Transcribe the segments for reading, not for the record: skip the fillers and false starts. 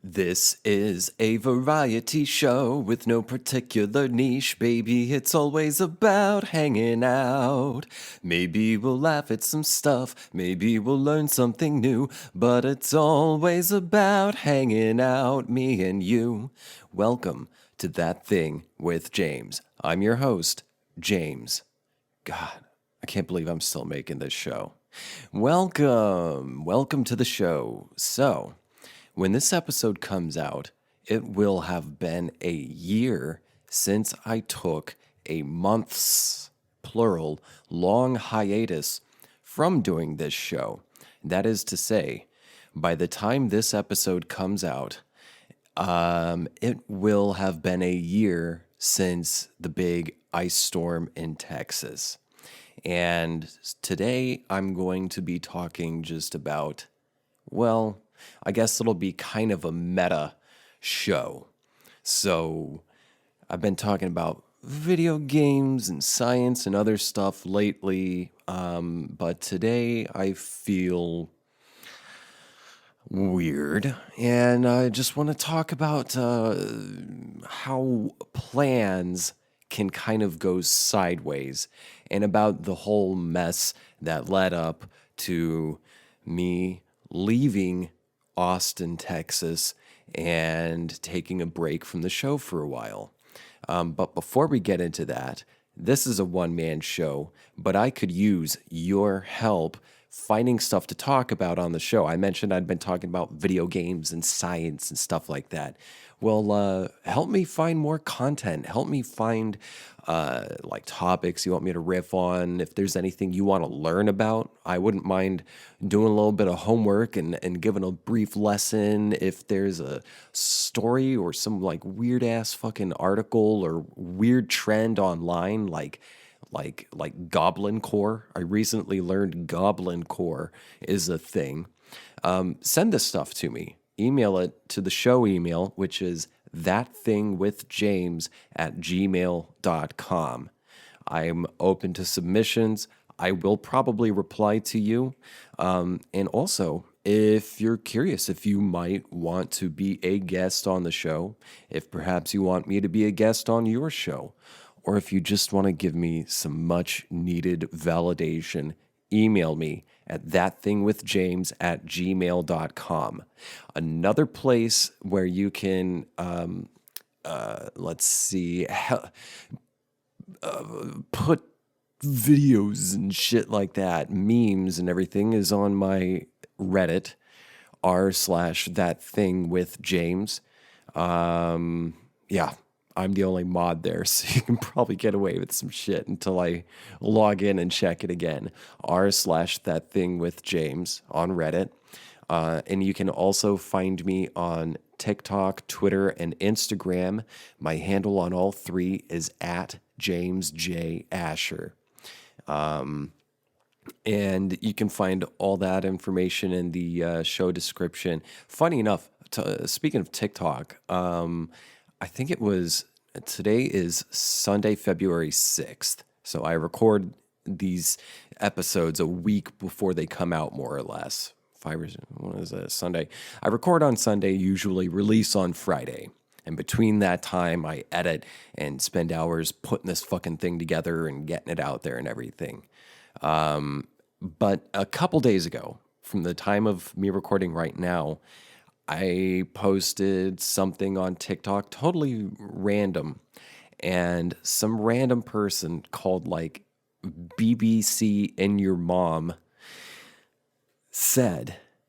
This is a variety show with no particular niche, baby. It's always about hanging out. Maybe we'll laugh at some stuff, maybe we'll learn something new, but it's always about hanging out, me and you. Welcome to That Thing with James. I'm your host, James. God, I can't believe I'm still making this show. Welcome to the show. So, when this episode comes out, it will have been a year since I took a month's, plural, long hiatus from doing this show. That is to say, by the time this episode comes out, it will have been a year since the big ice storm in Texas. And today I'm going to be talking just about, well, I guess it'll be kind of a meta show. So I've been talking about video games and science and other stuff lately, but today I feel weird, and I just want to talk about how plans can kind of go sideways and about the whole mess that led up to me leaving Austin, Texas, and taking a break from the show for a while. But before we get into that, this is a one-man show, but I could use your help finding stuff to talk about on the show. I mentioned I'd been talking about video games and science and stuff like that. Well, help me find more content. Help me find like topics you want me to riff on. If there's anything you want to learn about, I wouldn't mind doing a little bit of homework and giving a brief lesson. If there's a story or some like weird ass fucking article or weird trend online, like Goblin Core. I recently learned Goblin Core is a thing. Send this stuff to me. Email it to the show email, which is thatthingwithjames@gmail.com. I'm open to submissions. I will probably reply to you. And also, if you're curious, if you might want to be a guest on the show, if perhaps you want me to be a guest on your show, or if you just want to give me some much needed validation, email me at thatthingwithjames@gmail.com. Another place where you can, put videos and shit like that, memes and everything, is on my Reddit, r/thatthingwithjames. Yeah. I'm the only mod there, so you can probably get away with some shit until I log in and check it again. r/thatthingwithjames on Reddit. And you can also find me on TikTok, Twitter, and Instagram. My handle on all three is @JamesJAsher. And you can find all that information in the show description. Funny enough, speaking of TikTok, I think today is Sunday, February 6th. So I record these episodes a week before they come out, more or less. Sunday? I record on Sunday, usually release on Friday. And between that time, I edit and spend hours putting this fucking thing together and getting it out there and everything. But a couple days ago, from the time of me recording right now, I posted something on TikTok, totally random, and some random person called like BBC in your mom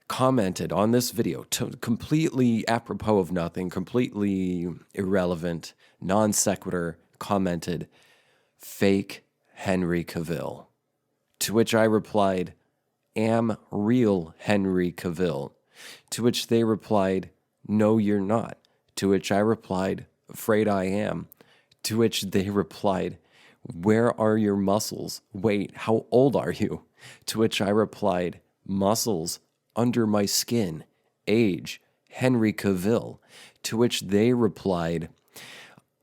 commented on this video, completely apropos of nothing, completely irrelevant, non sequitur, commented, "Fake Henry Cavill." To which I replied, "Am real Henry Cavill." To which they replied, "No, you're not." To which I replied, "Afraid I am." To which they replied, "Where are your muscles? Wait, how old are you?" To which I replied, "Muscles under my skin. Age, Henry Cavill." To which they replied,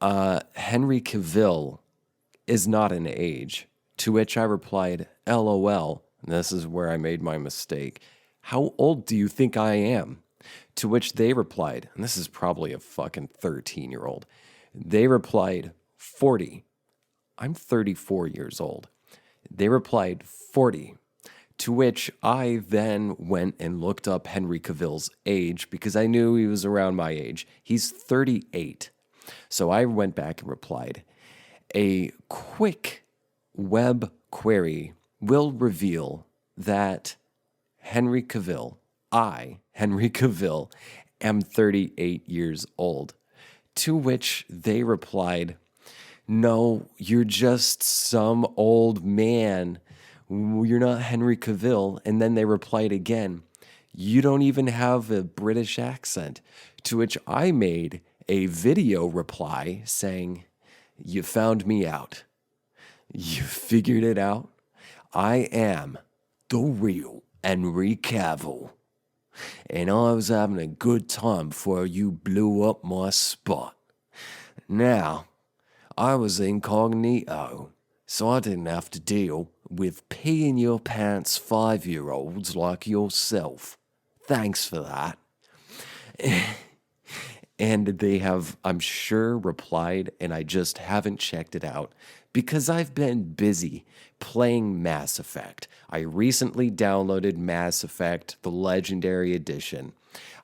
"Henry Cavill is not an age." To which I replied, "LOL." And this is where I made my mistake. "How old do you think I am?" To which they replied, and this is probably a fucking 13-year-old, they replied, 40. I'm 34 years old. They replied, 40. To which I then went and looked up Henry Cavill's age because I knew he was around my age. He's 38. So I went back and replied, a quick web query will reveal that Henry Cavill, Henry Cavill, am 38 years old. To which they replied, no, you're just some old man. You're not Henry Cavill. And then they replied again, you don't even have a British accent. To which I made a video reply saying, you found me out. You figured it out. I am the real Henry Cavill. And I was having a good time before you blew up my spot. Now, I was incognito, so I didn't have to deal with peeing your pants 5-year-olds like yourself. Thanks for that. And they have, I'm sure, replied, and I just haven't checked it out because I've been busy playing Mass Effect. I recently downloaded Mass Effect, the Legendary Edition.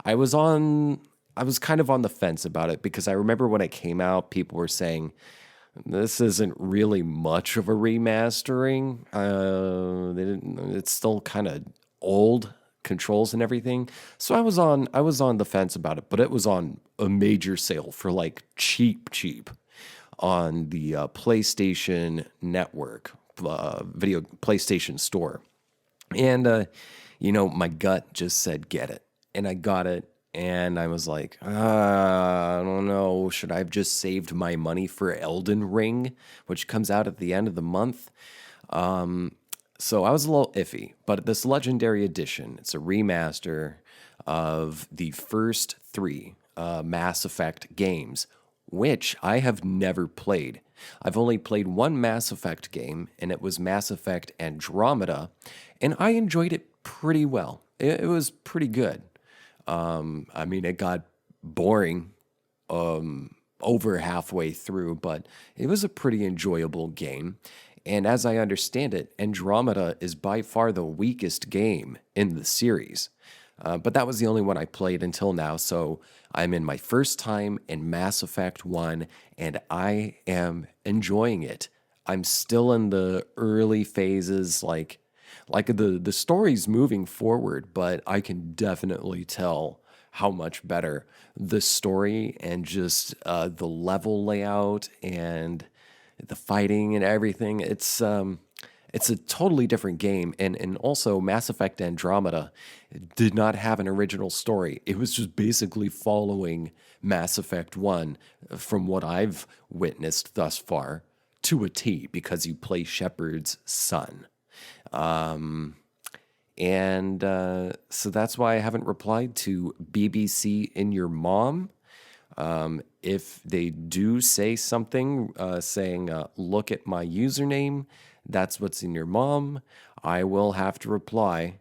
I was kind of on the fence about it because I remember when it came out, people were saying, this isn't really much of a remastering. It's still kind of old controls and everything. So I was on the fence about it, but it was on a major sale for like cheap on the PlayStation Network, video PlayStation Store. And my gut just said get it. And I got it. And I was like, I don't know. Should I have just saved my money for Elden Ring, which comes out at the end of the month? So I was a little iffy. But this Legendary Edition, it's a remaster of the first 3 Mass Effect games, which I have never played. I've only played one Mass Effect game, and it was Mass Effect Andromeda, and I enjoyed it pretty well. It was pretty good. It got boring over halfway through, but it was a pretty enjoyable game. And as I understand it, Andromeda is by far the weakest game in the series. But that was the only one I played until now, so I'm in my first time in Mass Effect 1, and I am enjoying it. I'm still in the early phases, like the story's moving forward, but I can definitely tell how much better the story and just the level layout and the fighting and everything. It's a totally different game, and also Mass Effect Andromeda did not have an original story. It was just basically following Mass Effect 1 from what I've witnessed thus far to a T because you play Shepard's son. So that's why I haven't replied to BBC in your mom. If they do say something saying, look at my username, that's what's in your mom, I will have to reply,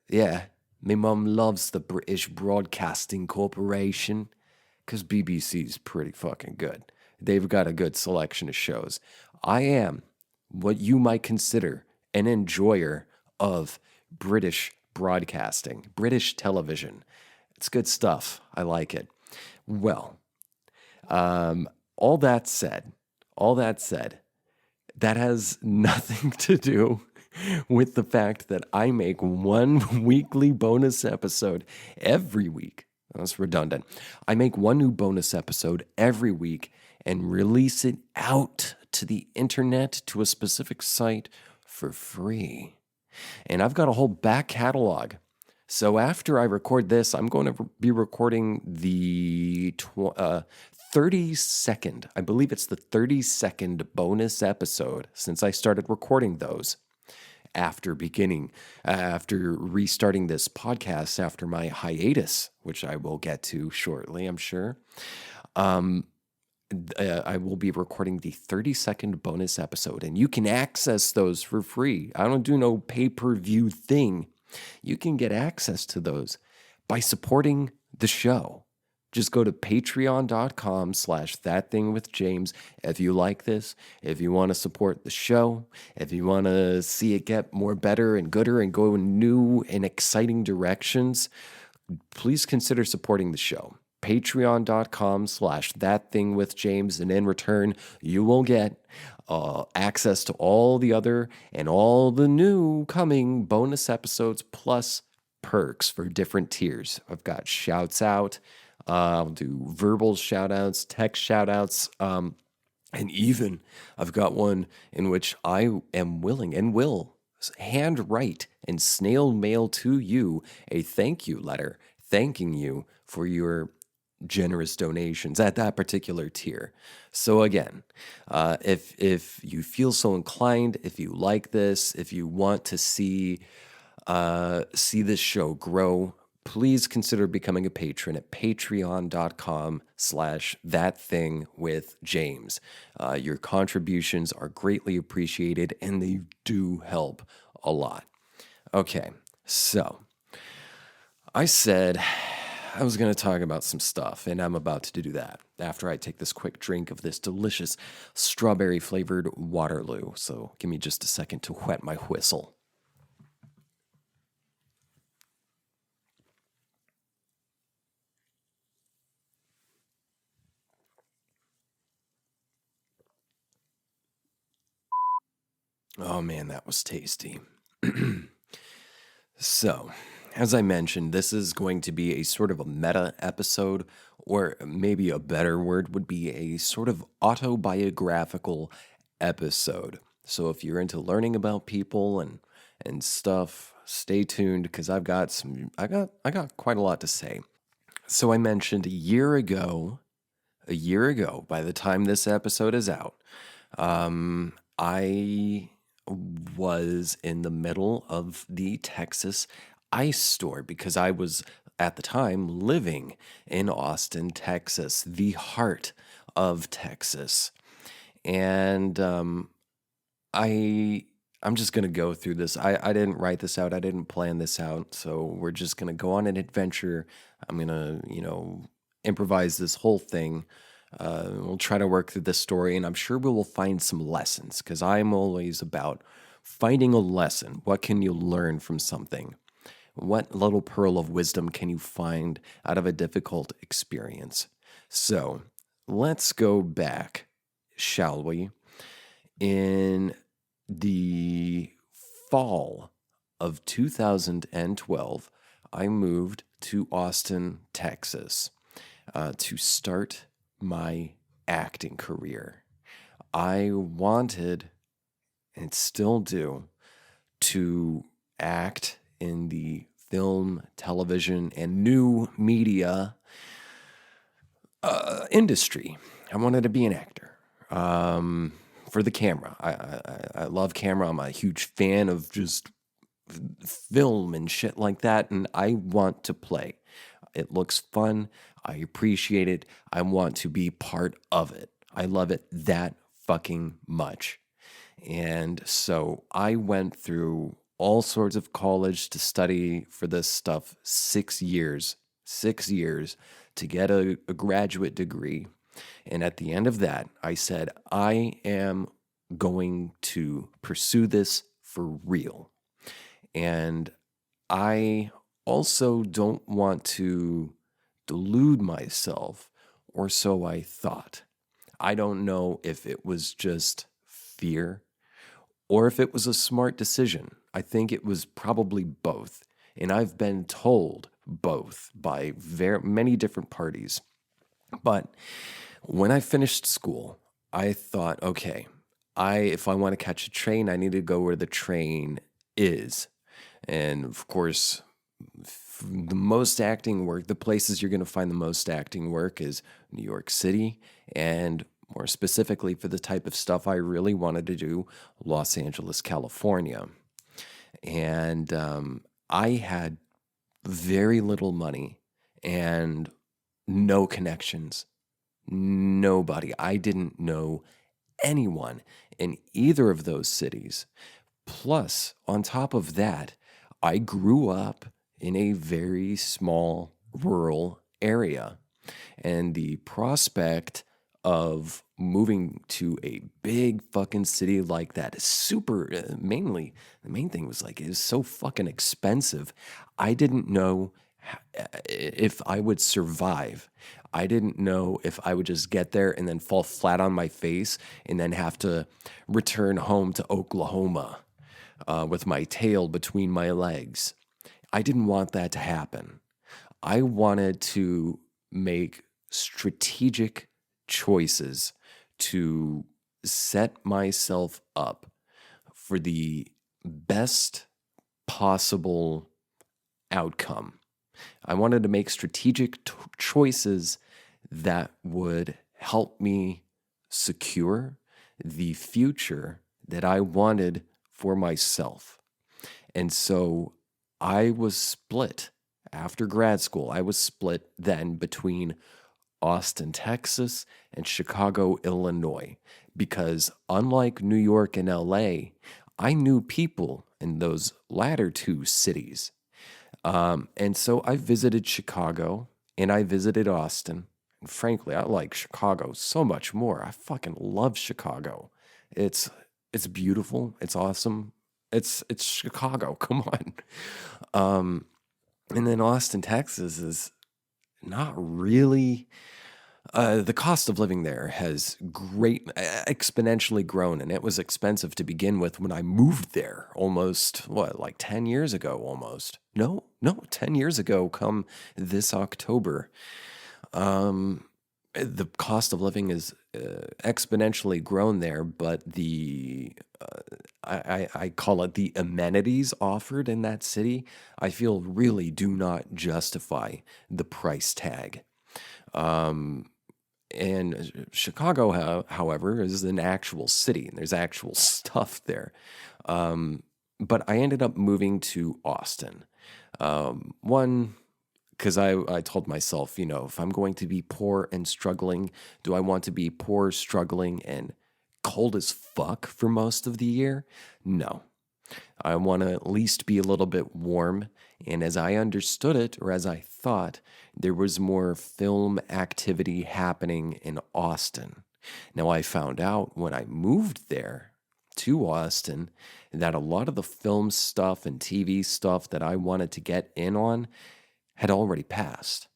yeah, my mom loves the British Broadcasting Corporation, because BBC's pretty fucking good. They've got a good selection of shows. I am what you might consider an enjoyer of British broadcasting, British television. It's good stuff. I like it. Well, all that said, that has nothing to do with the fact that I make one weekly bonus episode every week. That's redundant. I make one new bonus episode every week and release it out to the internet to a specific site for free. And I've got a whole back catalog. So after I record this, I'm going to be recording the 32nd, I believe it's the 32nd bonus episode since I started recording those after restarting this podcast after my hiatus, which I will get to shortly, I'm sure. I will be recording the 32nd bonus episode, and you can access those for free. I don't do no pay-per-view thing. You can get access to those by supporting the show. Just go to patreon.com/thatthingwithjames if you like this, if you want to support the show, if you want to see it get more better and gooder and go in new and exciting directions, please consider supporting the show. Patreon.com/thatthingwithjames, and in return, you will get access to all the other and all the new coming bonus episodes plus perks for different tiers. I've got shouts out. I'll do verbal shout outs, text shout outs, and even I've got one in which I am willing and will handwrite and snail mail to you a thank you letter thanking you for your generous donations at that particular tier. So again, if you feel so inclined, if you like this, if you want to see this show grow, please consider becoming a patron at patreon.com/thatthingwithjames. Your contributions are greatly appreciated and they do help a lot. Okay, so I said I was going to talk about some stuff, and I'm about to do that after I take this quick drink of this delicious strawberry flavored Waterloo. So give me just a second to wet my whistle. Oh man, that was tasty. So, as I mentioned, this is going to be a sort of a meta episode, or maybe a better word would be a sort of autobiographical episode. So, if you're into learning about people and stuff, stay tuned because I got quite a lot to say. So, I mentioned a year ago, by the time this episode is out, I was in the middle of the Texas ice storm because I was at the time living in Austin, Texas, the heart of Texas. And I'm just gonna go through this. I didn't write this out. I didn't plan this out. So we're just gonna go on an adventure. I'm gonna, improvise this whole thing. We'll try to work through this story, and I'm sure we will find some lessons because I'm always about finding a lesson. What can you learn from something? What little pearl of wisdom can you find out of a difficult experience? So let's go back, shall we? In the fall of 2012, I moved to Austin, Texas, to start my acting career. I wanted, and still do, to act in the film, television, and new media industry. I wanted to be an actor for the camera. I love camera. I'm a huge fan of just film and shit like that, and I want to play. It looks fun. I appreciate it. I want to be part of it. I love it that fucking much. And so I went through all sorts of college to study for this stuff 6 years to get a graduate degree. And at the end of that, I said, I am going to pursue this for real. And I also don't want to delude myself, or so I thought. I don't know if it was just fear or if it was a smart decision. I think it was probably both. And I've been told both by many different parties. But when I finished school, I thought, okay, if I want to catch a train, I need to go where the train is. And of course, the most acting work, the places you're going to find the most acting work is New York City, and more specifically for the type of stuff I really wanted to do, Los Angeles, California. And I had very little money and no connections, nobody. I didn't know anyone in either of those cities. Plus, on top of that, I grew up in a very small rural area. And the prospect of moving to a big fucking city like that is super, mainly, the main thing was like, it was so fucking expensive. I didn't know if I would survive. I didn't know if I would just get there and then fall flat on my face and then have to return home to Oklahoma with my tail between my legs. I didn't want that to happen. I wanted to make strategic choices to set myself up for the best possible outcome. I wanted to make strategic choices that would help me secure the future that I wanted for myself. And so I was split after grad school. I was split then between Austin, Texas, and Chicago, Illinois, because unlike New York and LA, I knew people in those latter two cities. And so I visited Chicago and I visited Austin. And frankly, I like Chicago so much more. I fucking love Chicago. It's it's beautiful. It's awesome. It's Chicago. Come on. Um, and then Austin, Texas is not really. The cost of living there has exponentially grown, and it was expensive to begin with when I moved there almost, what, like 10 years ago almost. No, 10 years ago, come this October. The cost of living is exponentially grown there, but I call it the amenities offered in that city, I feel really do not justify the price tag. And Chicago, however, is an actual city and there's actual stuff there. But I ended up moving to Austin. One, because I told myself, if I'm going to be poor and struggling, do I want to be poor, struggling, and cold as fuck for most of the year? No. I want to at least be a little bit warm. And as I understood it, or as I thought, there was more film activity happening in Austin. Now, I found out when I moved there to Austin that a lot of the film stuff and TV stuff that I wanted to get in on had already passed.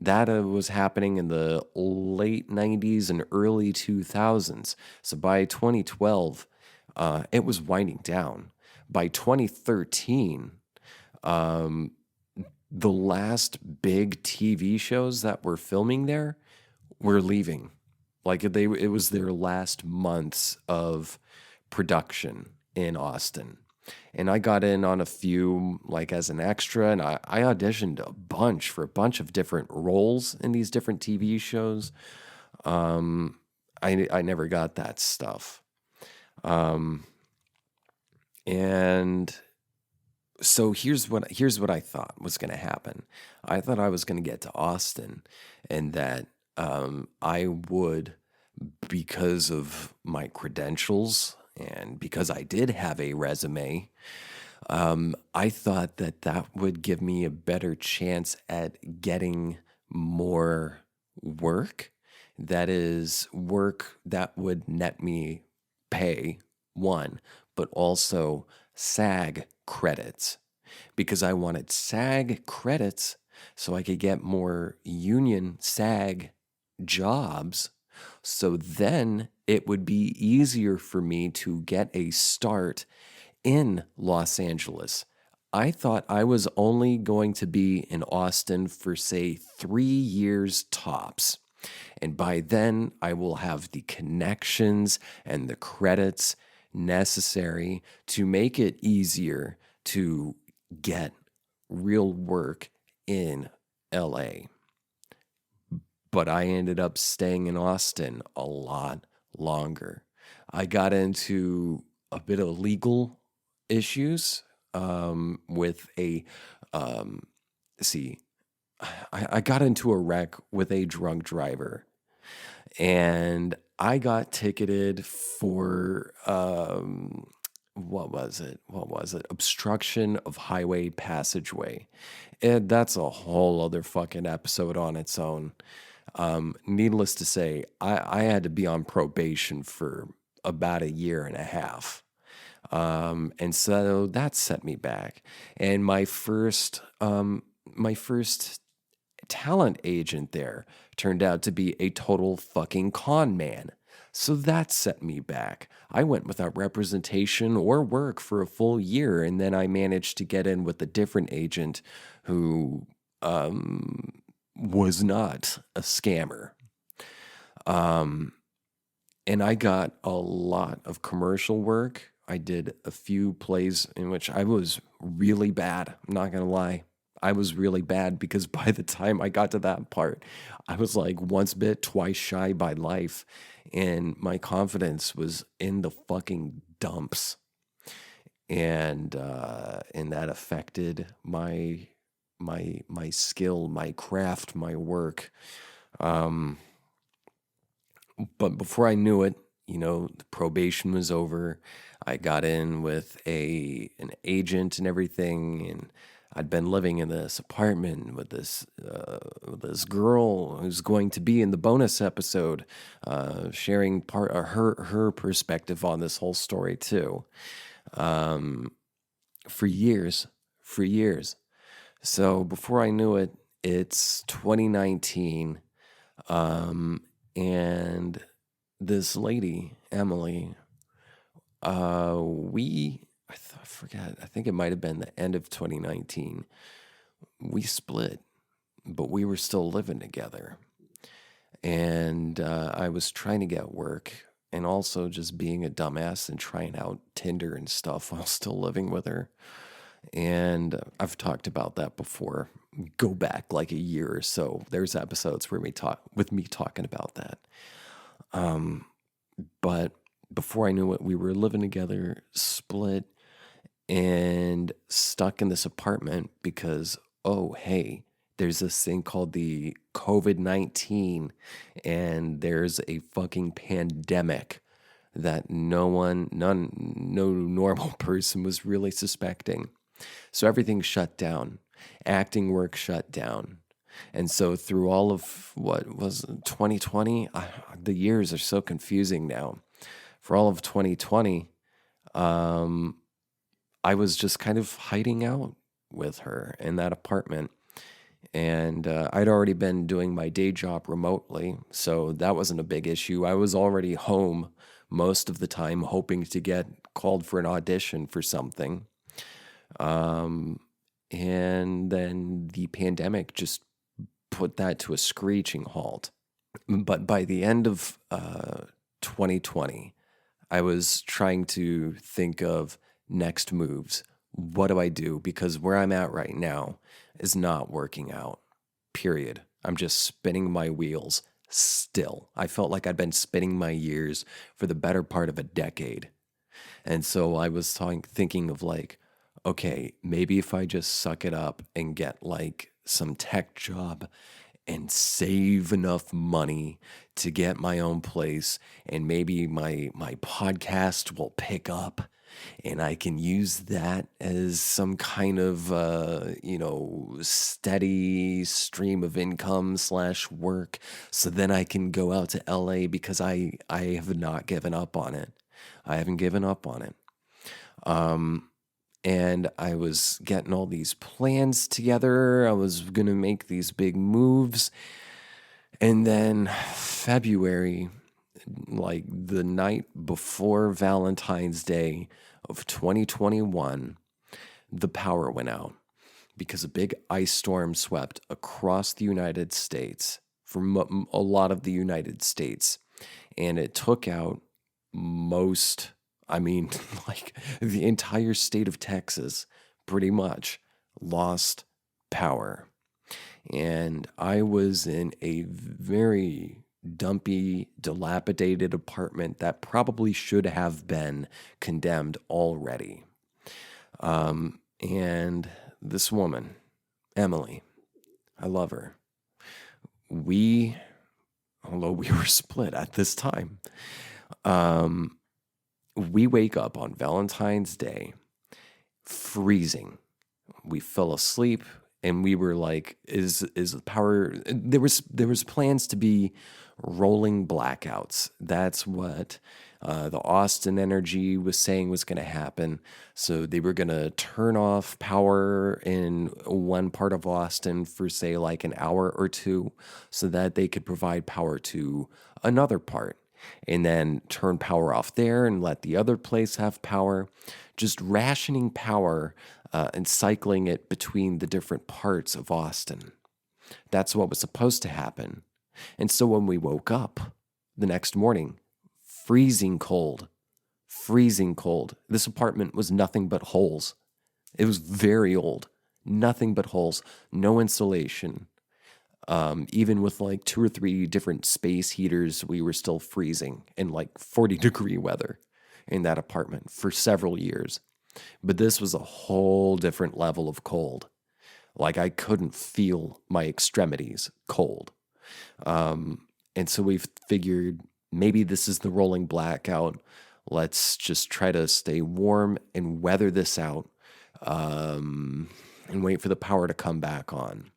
That was happening in the late 90s and early 2000s. So by 2012, it was winding down. By 2013, the last big TV shows that were filming there were leaving. Like it was their last months of production in Austin. And I got in on a few, like as an extra, and I auditioned a bunch for a bunch of different roles in these different TV shows. I never got that stuff. And so here's what I thought was going to happen. I thought I was going to get to Austin, and that I would, because of my credentials and because I did have a resume, I thought that that would give me a better chance at getting more work. That is work that would net me pay, one, but also SAG credits, because I wanted SAG credits so I could get more union SAG jobs. So then it would be easier for me to get a start in Los Angeles. I thought I was only going to be in Austin for, say, 3 years tops. And by then, I will have the connections and the credits necessary to make it easier to get real work in LA. But I ended up staying in Austin a lot longer. I got into a bit of legal issues with a, see, I got into a wreck with a drunk driver, and I got ticketed for what was it? What was it? Obstruction of highway passageway. And that's a whole other fucking episode on its own. Needless to say, I had to be on probation for about a year and a half. And so that set me back. And my first talent agent there turned out to be a total fucking con man. So that set me back. I went without representation or work for a full year, and then I managed to get in with a different agent who was not a scammer. Um, and I got a lot of commercial work. I did a few plays in which I was really bad. I'm not going to lie. I was really bad because by the time I got to that part, I was like once bit, twice shy by life. And my confidence was in the fucking dumps. And that affected my skill, my craft, my work. Um, but before I knew it, the probation was over. I got in with an agent and everything, and I'd been living in this apartment with this girl who's going to be in the bonus episode, sharing part of her perspective on this whole story too. Um, for years, for years. So before I knew it, it's 2019. And this lady, Emily, I forget, I think it might have been the end of 2019. We split, but we were still living together. And I was trying to get work and also just being a dumbass and trying out Tinder and stuff while still living with her. And I've talked about that before. Go back like a year or so. There's episodes where with me talking about that. But before I knew it, we were living together, split, and stuck in this apartment because, oh, hey, there's this thing called the COVID-19, and there's a fucking pandemic that no normal person was really suspecting. So everything shut down. Acting work shut down. And so through all of what was 2020, the years are so confusing now. For all of 2020, um, I was just kind of hiding out with her in that apartment. And I'd already been doing my day job remotely, so that wasn't a big issue. I was already home most of the time, hoping to get called for an audition for something. Um, and then the pandemic just put that to a screeching halt. But by the end of 2020, I was trying to think of next moves. What do I do? Because where I'm at right now is not working out, period. I'm just spinning my wheels still. I felt like I'd been spinning my gears for the better part of a decade. And so I was thinking of like, okay, maybe if I just suck it up and get like some tech job and save enough money to get my own place, and maybe my podcast will pick up and I can use that as some kind of steady stream of income slash work, so then I can go out to LA because I have not given up on it. I haven't given up on it. And I was getting all these plans together. I was going to make these big moves. And then February, like the night before Valentine's Day of 2021, the power went out because a big ice storm swept across the United States, from a lot of the United States. And it took out most, like the entire state of Texas pretty much lost power. And I was in a very dumpy, dilapidated apartment that probably should have been condemned already. And this woman, Emily, I love her. Although we were split at this time, We wake up on Valentine's Day freezing. We fell asleep and we were like, is the power there was plans to be rolling blackouts. That's what the Austin Energy was saying was going to happen. So they were going to turn off power in one part of Austin for, say, like an hour or two, so that they could provide power to another part, and then turn power off there and let the other place have power, just rationing power and cycling it between the different parts of Austin. That's what was supposed to happen. And so when we woke up the next morning, freezing cold, freezing cold. This apartment was nothing but holes. It was very old, nothing but holes, no insulation. Even with like 2 or 3 different space heaters, we were still freezing in like 40-degree weather in that apartment for several years. But this was a whole different level of cold. Like I couldn't feel my extremities cold. And so we figured maybe this is the rolling blackout. Let's just try to stay warm and weather this out, and wait for the power to come back on.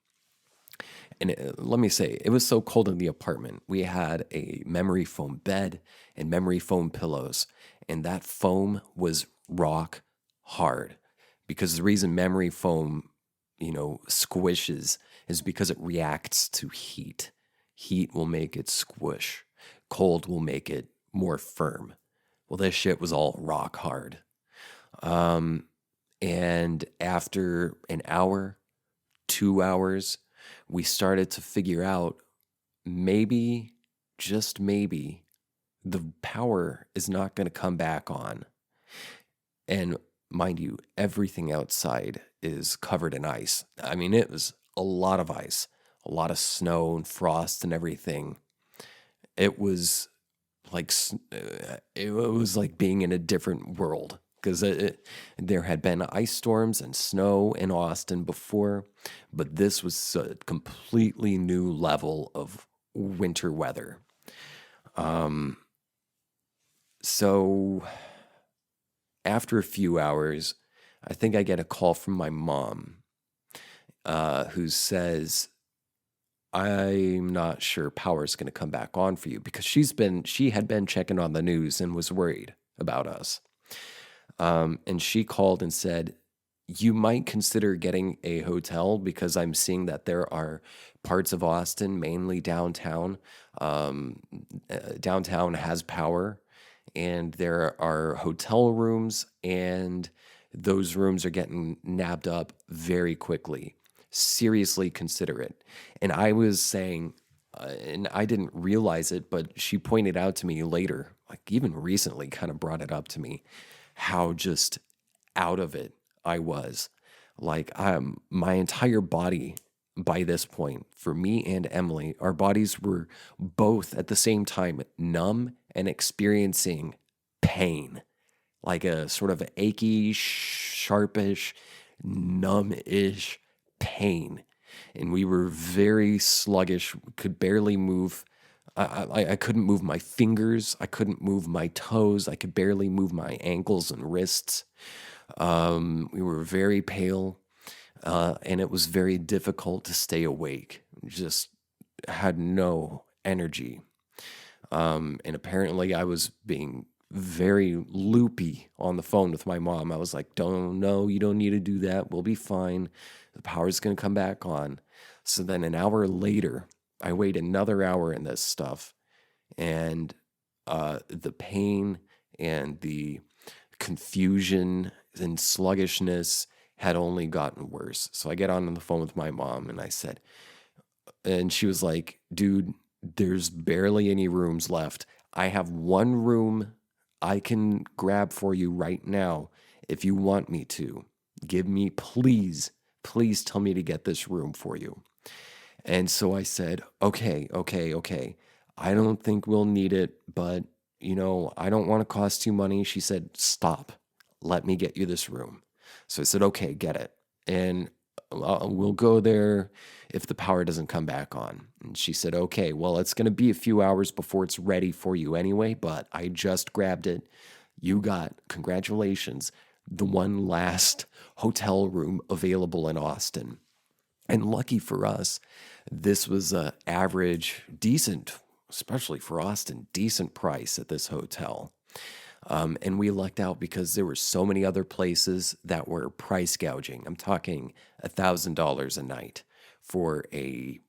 And let me say, it was so cold in the apartment. We had a memory foam bed and memory foam pillows, and that foam was rock hard. Because the reason memory foam, squishes is because it reacts to heat. Heat will make it squish. Cold will make it more firm. Well, this shit was all rock hard. And after an hour, 2 hours, we started to figure out maybe, just maybe, the power is not going to come back on. And mind you, everything outside is covered in ice. I mean, it was a lot of ice, a lot of snow and frost and everything. It was like being in a different world, because there had been ice storms and snow in Austin before, but this was a completely new level of winter weather. So after a few hours, I think I get a call from my mom, who says, I'm not sure power's going to come back on for you, because she had been checking on the news and was worried about us. And she called and said, you might consider getting a hotel, because I'm seeing that there are parts of Austin, mainly downtown. Downtown has power, and there are hotel rooms, and those rooms are getting nabbed up very quickly. Seriously consider it. And I was saying, and I didn't realize it, but she pointed out to me later, like even recently, kind of brought it up to me, how just out of it I was. Like my entire body by this point, for me and Emily, our bodies were both at the same time numb and experiencing pain, like a sort of achy, sharpish, numb-ish pain. And we were very sluggish, could barely move. I couldn't move my fingers. I couldn't move my toes. I could barely move my ankles and wrists. We were very pale, and it was very difficult to stay awake. Just had no energy. And apparently I was being very loopy on the phone with my mom. I was like, no, you don't need to do that. We'll be fine. The power's going to come back on. So then an hour later, I wait another hour in this stuff, and the pain and the confusion and sluggishness had only gotten worse. So I get on the phone with my mom, and I said, and she was like, dude, there's barely any rooms left. I have one room I can grab for you right now if you want me to. Give me, please tell me to get this room for you. And so I said, okay. I don't think we'll need it, but, I don't want to cost you money. She said, stop. Let me get you this room. So I said, okay, get it. And we'll go there if the power doesn't come back on. And she said, okay, well, it's going to be a few hours before it's ready for you anyway, but I just grabbed it. You got, congratulations, the one last hotel room available in Austin. And lucky for us, this was a average, decent, especially for Austin, decent price at this hotel. And we lucked out because there were so many other places that were price gouging. I'm talking $1,000 a night for a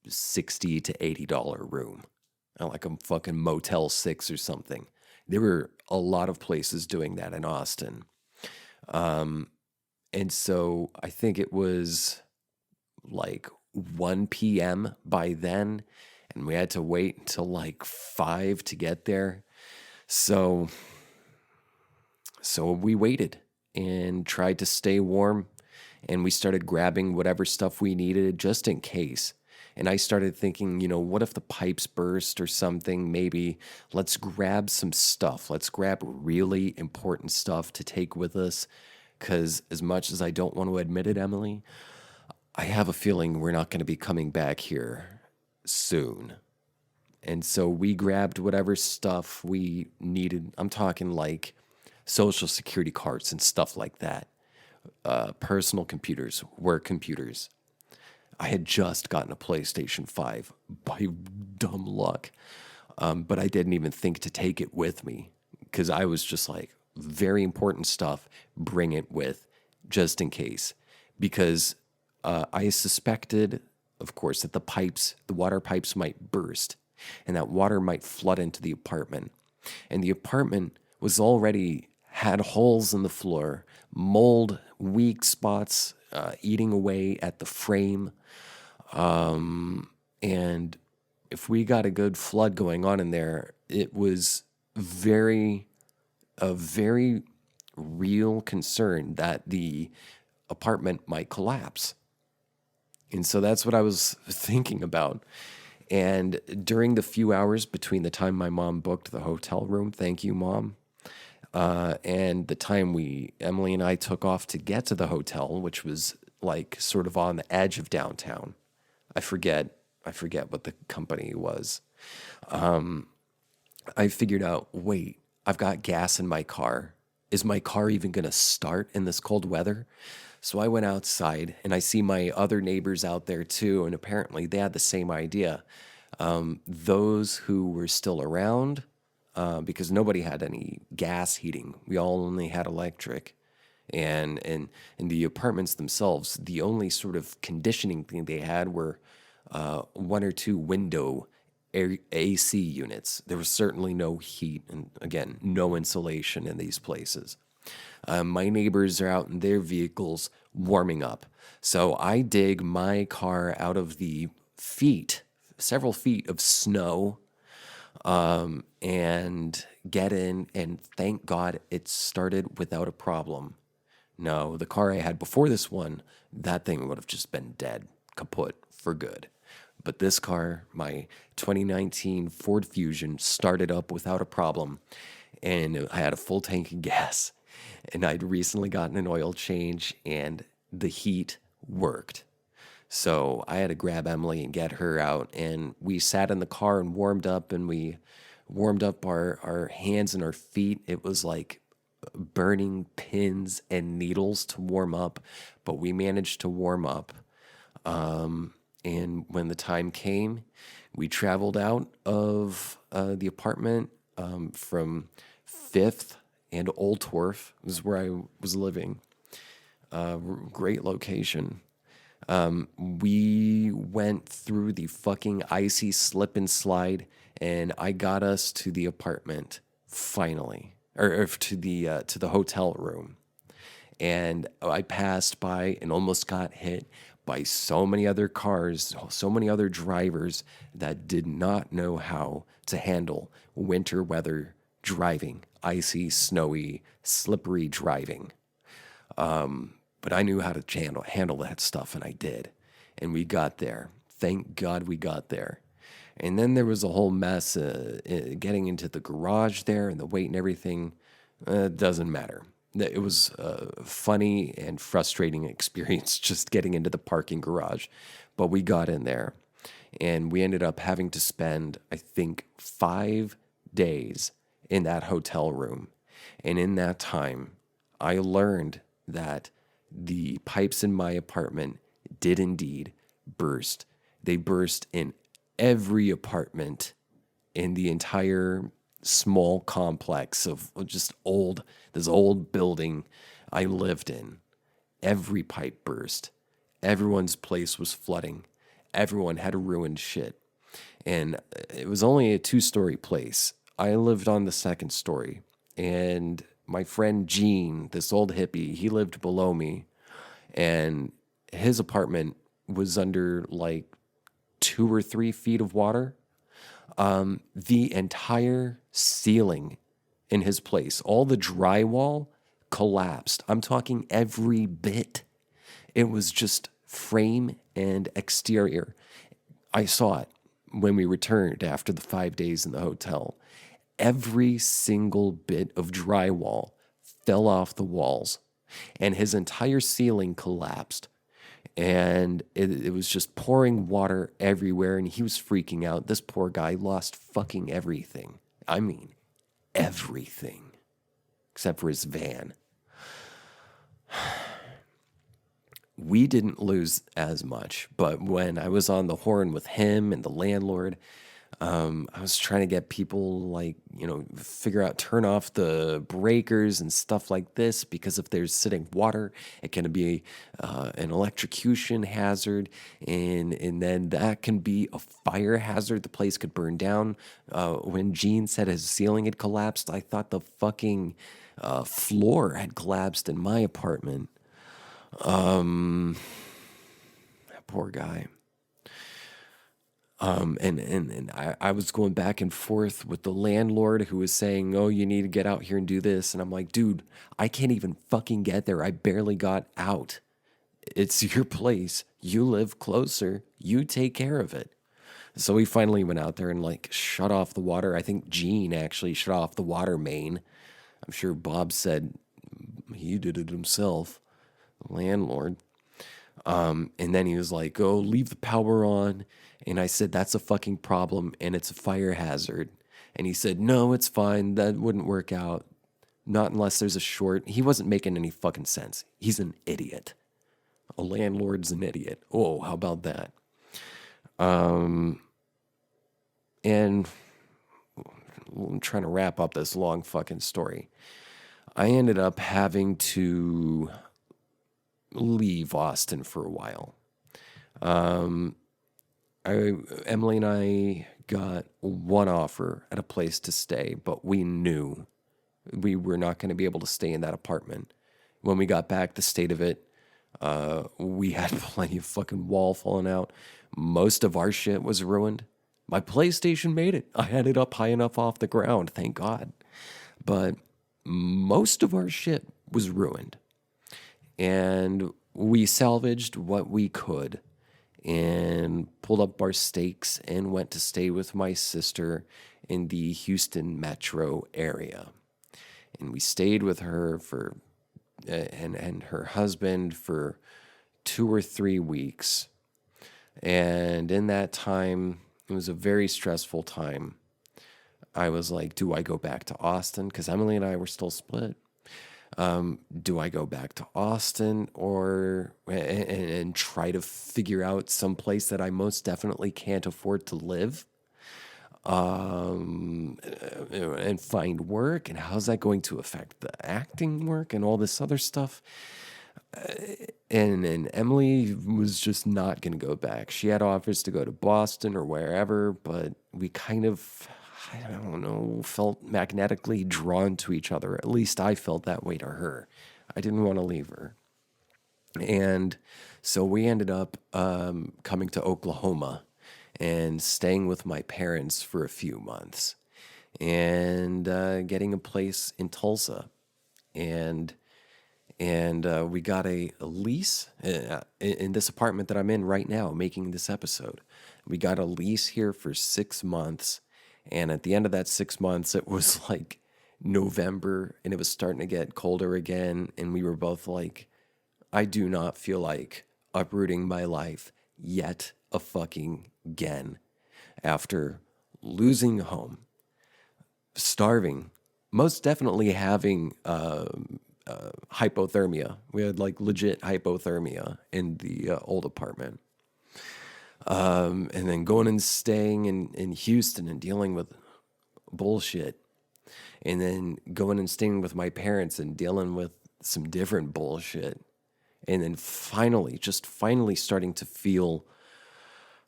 $60 to $80 room, like a fucking Motel 6 or something. There were a lot of places doing that in Austin. And so I think it was like 1 p.m. by then, and we had to wait until like 5 to get there. So we waited and tried to stay warm, and we started grabbing whatever stuff we needed just in case. And I started thinking, what if the pipes burst or something? Maybe let's grab some stuff. Let's grab really important stuff to take with us. Because as much as I don't want to admit it, Emily, I have a feeling we're not going to be coming back here soon. And so we grabbed whatever stuff we needed. I'm talking like social security cards and stuff like that. Personal computers, work computers. I had just gotten a PlayStation 5 by dumb luck. But I didn't even think to take it with me because I was just like, very important stuff, bring it with just in case. Because I suspected, of course, that the water pipes might burst and that water might flood into the apartment. And the apartment was already had holes in the floor, mold, weak spots eating away at the frame. And if we got a good flood going on in there, it was a very real concern that the apartment might collapse. And so that's what I was thinking about. And during the few hours between the time my mom booked the hotel room, thank you, Mom, and the time Emily and I took off to get to the hotel, which was like sort of on the edge of downtown. I forget what the company was. I figured out, wait, I've got gas in my car. Is my car even going to start in this cold weather? So I went outside and I see my other neighbors out there too. And apparently they had the same idea. Those who were still around, because nobody had any gas heating, we all only had electric. And in the apartments themselves, the only sort of conditioning thing they had were one or two window AC units. There was certainly no heat, and again, no insulation in these places. My neighbors are out in their vehicles warming up. So I dig my car out of the several feet of snow, and get in, and thank God it started without a problem. No, the car I had before this one, that thing would have just been dead, kaput, for good. But this car, my 2019 Ford Fusion, started up without a problem, and I had a full tank of gas. And I'd recently gotten an oil change, and the heat worked. So I had to grab Emily and get her out, and we sat in the car and warmed up, and we warmed up our hands and our feet. It was like burning pins and needles to warm up, but we managed to warm up. And when the time came, we traveled out of the apartment from 5th and Old Torf. This is where I was living. Great location. We went through the fucking icy slip and slide, and I got us to the apartment finally, or to the hotel room. And I passed by and almost got hit by so many other cars, so many other drivers that did not know how to handle winter weather driving, icy, snowy, slippery driving. But I knew how to handle that stuff, and I did. And we got there. Thank God we got there. And then there was a whole mess getting into the garage there and the wait and everything. Doesn't matter. It was a funny and frustrating experience just getting into the parking garage. But we got in there, and we ended up having to spend, I think, 5 days in that hotel room. And in that time, I learned that the pipes in my apartment did indeed burst. They burst in every apartment in the entire small complex of just this old building I lived in. Every pipe burst. Everyone's place was flooding. Everyone had ruined shit. And it was only a 2-story place. I lived on the second story. And my friend Gene, this old hippie, he lived below me. And his apartment was under like 2 or 3 feet of water. The entire ceiling in his place, all the drywall collapsed. I'm talking every bit. It was just frame and exterior. I saw it when we returned after the 5 days in the hotel. Every single bit of drywall fell off the walls, and his entire ceiling collapsed. And it was just pouring water everywhere, and he was freaking out. This poor guy lost fucking everything. I mean, everything, except for his van. We didn't lose as much, but when I was on the horn with him and the landlord, I was trying to get people like, figure out, turn off the breakers and stuff like this, because if there's sitting water, it can be an electrocution hazard, and then that can be a fire hazard. The place could burn down. When Gene said his ceiling had collapsed, I thought the fucking floor had collapsed in my apartment. That poor guy. And I was going back and forth with the landlord, who was saying, "Oh, you need to get out here and do this." And I'm like, dude, I can't even fucking get there. I barely got out. It's your place. You live closer. You take care of it. So we finally went out there and like shut off the water. I think Gene actually shut off the water main. I'm sure Bob said he did it himself, the landlord. And then he was like, "Oh, leave the power on." And I said, "That's a fucking problem, and it's a fire hazard." And he said, "No, it's fine. That wouldn't work out. Not unless there's a short." He wasn't making any fucking sense. He's an idiot. A landlord's an idiot. Oh, how about that? And I'm trying to wrap up this long fucking story. I ended up having to leave Austin for a while. Emily and I got one offer at a place to stay, but we knew we were not going to be able to stay in that apartment. When we got back, the state of it, we had plenty of fucking wall falling out. Most of our shit was ruined. My PlayStation made it. I had it up high enough off the ground, thank God. But most of our shit was ruined. And we salvaged what we could and pulled up our stakes and went to stay with my sister in the Houston metro area. And we stayed with her for and her husband for 2 or 3 weeks. And in that time, it was a very stressful time. I was like, do I go back to Austin? Because Emily and I were still split. Do I go back to Austin and try to figure out some place that I most definitely can't afford to live, and find work? And how's that going to affect the acting work and all this other stuff? And Emily was just not going to go back. She had offers to go to Boston or wherever, but we kind of, I don't know, felt magnetically drawn to each other. At least I felt that way to her. I didn't want to leave her. And so we ended up coming to Oklahoma and staying with my parents for a few months and getting a place in Tulsa. And we got a lease in this apartment that I'm in right now, making this episode. We got a lease here for 6 months. And at the end of that 6 months, it was like November and it was starting to get colder again. And we were both like, I do not feel like uprooting my life yet a fucking again after losing a home, starving most definitely having hypothermia. We had like legit hypothermia in the old apartment. And then going and staying in Houston and dealing with bullshit. And then going and staying with my parents and dealing with some different bullshit. And then finally, just finally starting to feel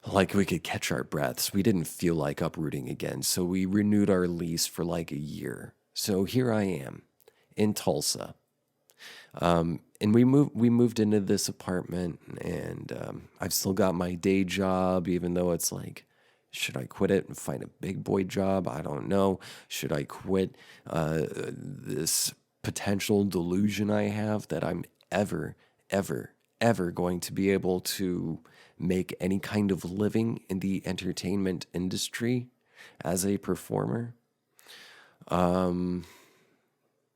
like we could catch our breaths. We didn't feel like uprooting again. So we renewed our lease for like a year. So here I am in Tulsa. And we moved into this apartment, and I've still got my day job, even though it's like, should I quit it and find a big boy job? I don't know. Should I quit this potential delusion I have that I'm ever, ever, ever going to be able to make any kind of living in the entertainment industry as a performer? I've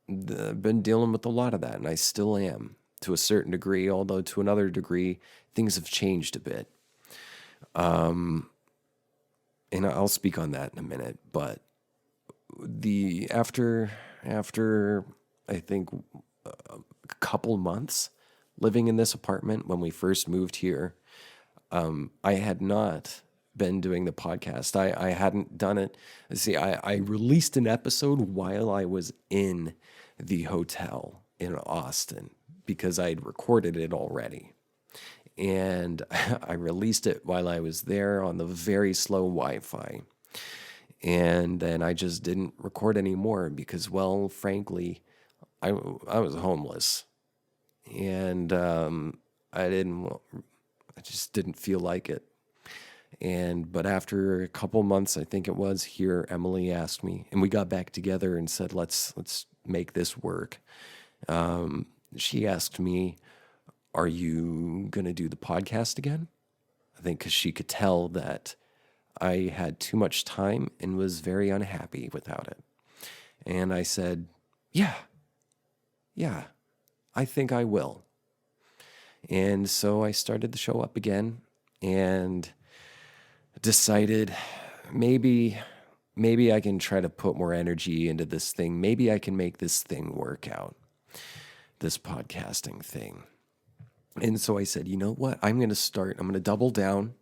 been dealing with a lot of that, and I still am to a certain degree, although to another degree, things have changed a bit. And I'll speak on that in a minute, but after I think a couple months living in this apartment when we first moved here, I had not been doing the podcast. I hadn't done it. See, I released an episode while I was in the hotel in Austin because I had recorded it already. And I released it while I was there on the very slow Wi-Fi. And then I just didn't record anymore because, well, frankly, I was homeless. And I just didn't feel like it. But after a couple months, I think it was here, Emily asked me, and we got back together and said, let's make this work. She asked me, are you going to do the podcast again? I think because she could tell that I had too much time and was very unhappy without it. And I said, yeah, I think I will. And so I started the show up again and decided maybe I can try to put more energy into this thing. Maybe I can make this thing work out, this podcasting thing. And so I said, you know what? I'm going to double down.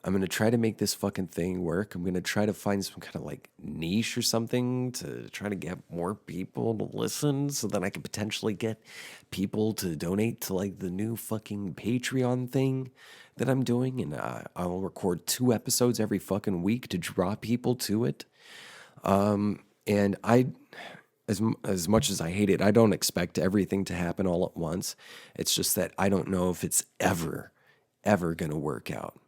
I'm going to try to make this fucking thing work. I'm going to try to find some kind of like niche or something to try to get more people to listen so that I could potentially get people to donate to like the new fucking Patreon thing that I'm doing. And I'll record 2 episodes every fucking week to draw people to it. And as much as I hate it, I don't expect everything to happen all at once. It's just that I don't know if it's ever going to work out.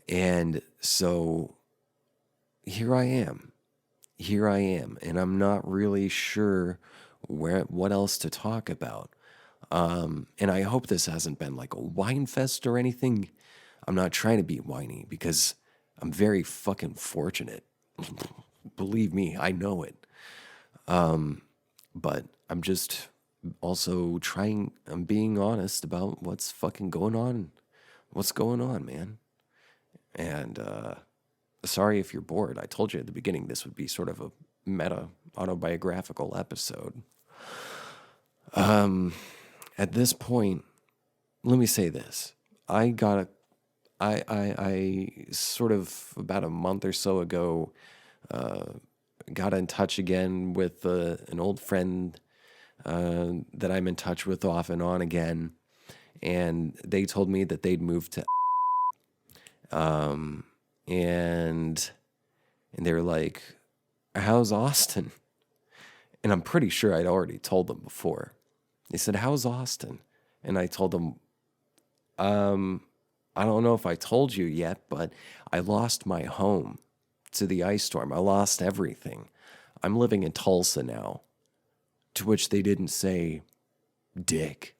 And so here I am, and I'm not really sure what else to talk about. And I hope this hasn't been like a whine fest or anything. I'm not trying to be whiny because I'm very fucking fortunate. Believe me, I know it. But I'm just also I'm being honest about what's fucking going on. What's going on, man? And sorry if you're bored. I told you at the beginning this would be sort of a meta autobiographical episode. At this point, let me say this. I sort of about a month or so ago got in touch again with an old friend that I'm in touch with off and on again, and they told me that they'd moved to and they were like, how's Austin? And I'm pretty sure I'd already told them before. They said, how's Austin? And I told them, I don't know if I told you yet, but I lost my home to the ice storm. I lost everything. I'm living in Tulsa now. To which they didn't say dick.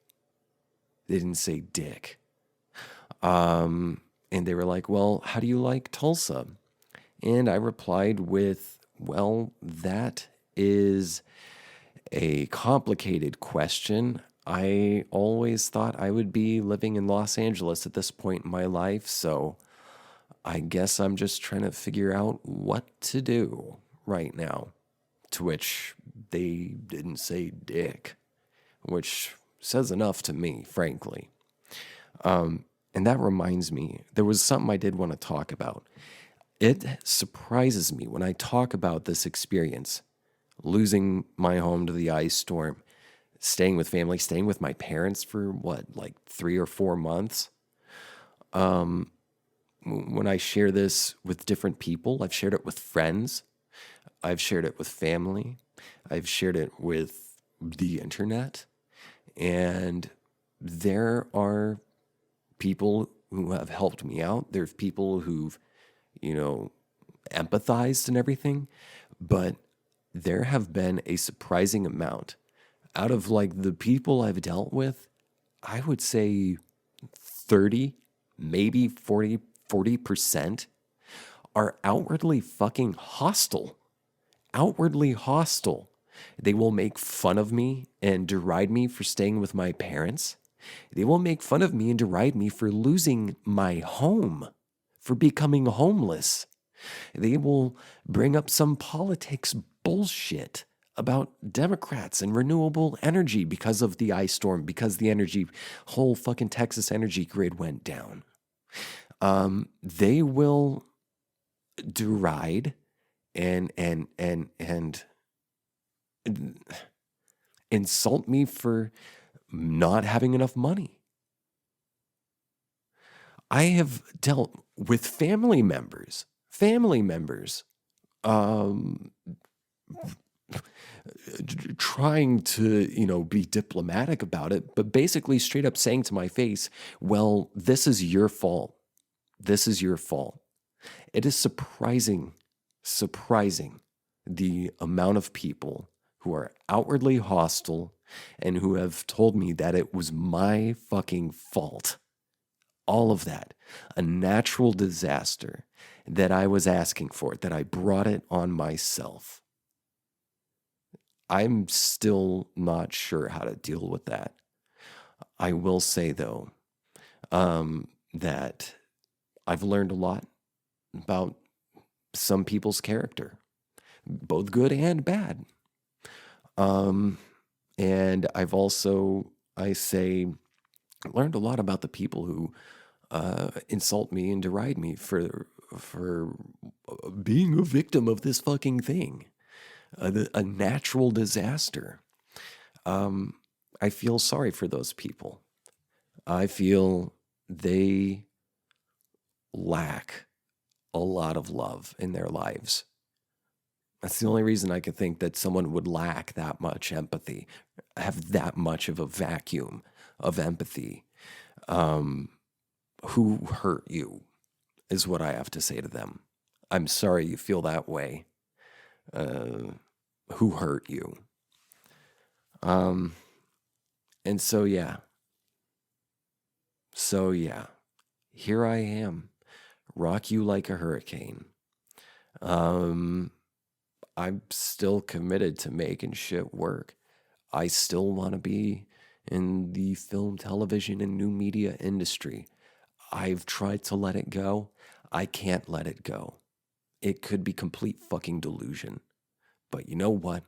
They didn't say dick. And they were like, well, how do you like Tulsa? And I replied with, well, that is a complicated question. I always thought I would be living in Los Angeles at this point in my life, so I guess I'm just trying to figure out what to do right now. To which they didn't say dick, which says enough to me, frankly. And that reminds me, there was something I did want to talk about. It surprises me when I talk about this experience, losing my home to the ice storm, staying with family, staying with my parents for what, like 3 or 4 months. When I share this with different people, I've shared it with friends, I've shared it with family, I've shared it with the internet, and there are people who have helped me out. There's people who've, you know, empathized and everything, but there have been a surprising amount out of like the people I've dealt with. I would say 30, maybe 40% are outwardly fucking hostile. Outwardly hostile. They will make fun of me and deride me for staying with my parents. They will make fun of me and deride me for losing my home, for becoming homeless. They will bring up some politics bullshit about Democrats and renewable energy because of the ice storm, because the whole fucking Texas energy grid went down. They will deride and insult me for not having enough money. I have dealt with family members, trying to, be diplomatic about it, but basically straight up saying to my face, well, this is your fault. This is your fault. It is surprising the amount of people who are outwardly hostile and who have told me that it was my fucking fault. All of that, a natural disaster that I was asking for, that I brought it on myself. I'm still not sure how to deal with that. I will say, though, that I've learned a lot about some people's character, both good and bad. And I've also, learned a lot about the people who insult me and deride me for being a victim of this fucking thing, a natural disaster. I feel sorry for those people. I feel they lack a lot of love in their lives. That's the only reason I could think that someone would lack that much empathy, have that much of a vacuum of empathy. Who hurt you is what I have to say to them. I'm sorry you feel that way. Who hurt you? And so, yeah. Here I am, rock you like a hurricane. I'm still committed to making shit work. I still want to be in the film, television, and new media industry. I've tried to let it go. I can't let it go. It could be complete fucking delusion. But you know what?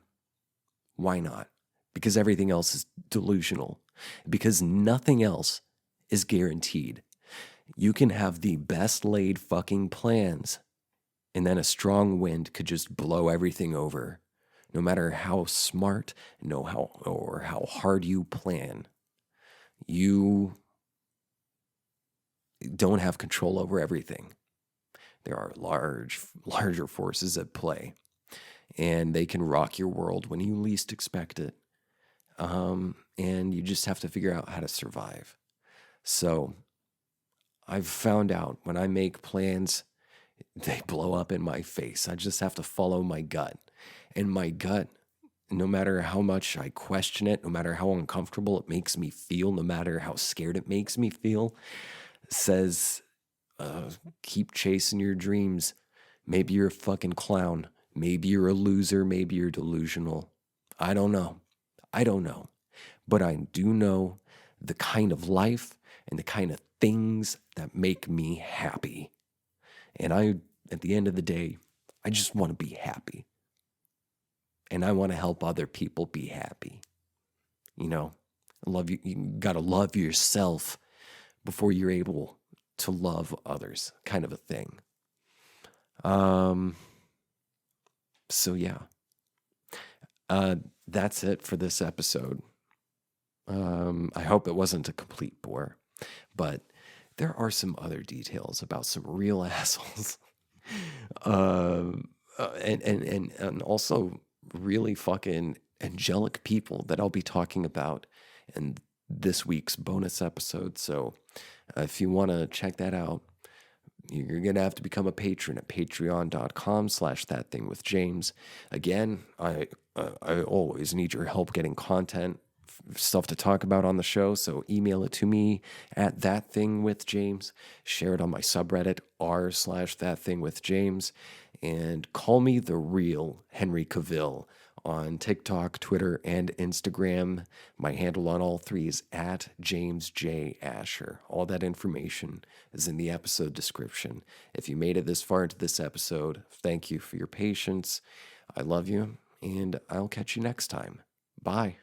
Why not? Because everything else is delusional. Because nothing else is guaranteed. You can have the best laid fucking plans, and then a strong wind could just blow everything over. No matter how smart, or how hard you plan, you don't have control over everything. There are larger forces at play, and they can rock your world when you least expect it. And you just have to figure out how to survive. So I've found out when I make plans, they blow up in my face. I just have to follow my gut. And my gut, no matter how much I question it, no matter how uncomfortable it makes me feel, no matter how scared it makes me feel, says, keep chasing your dreams. Maybe you're a fucking clown. Maybe you're a loser. Maybe you're delusional. I don't know. But I do know the kind of life and the kind of things that make me happy. And at the end of the day, I just want to be happy. and I want to help other people be happy. You know, love you. You got to love yourself before you're able to love others, kind of a thing. Um, so yeah, that's it for this episode. I hope it wasn't a complete bore, but there are some other details about some real assholes, and also really fucking angelic people that I'll be talking about in this week's bonus episode. So if you want to check that out, you're going to have to become a patron at patreon.com/thatthingwithjames. Again, I always need your help getting content, stuff to talk about on the show. So email it to me at thatthingwithjames. Share it on my subreddit r/thatthingwithjames. And call me the real Henry Cavill on TikTok, Twitter, and Instagram. My handle on all three is at James J. Asher. All that information is in the episode description. If you made it this far into this episode, thank you for your patience. I love you, and I'll catch you next time. Bye.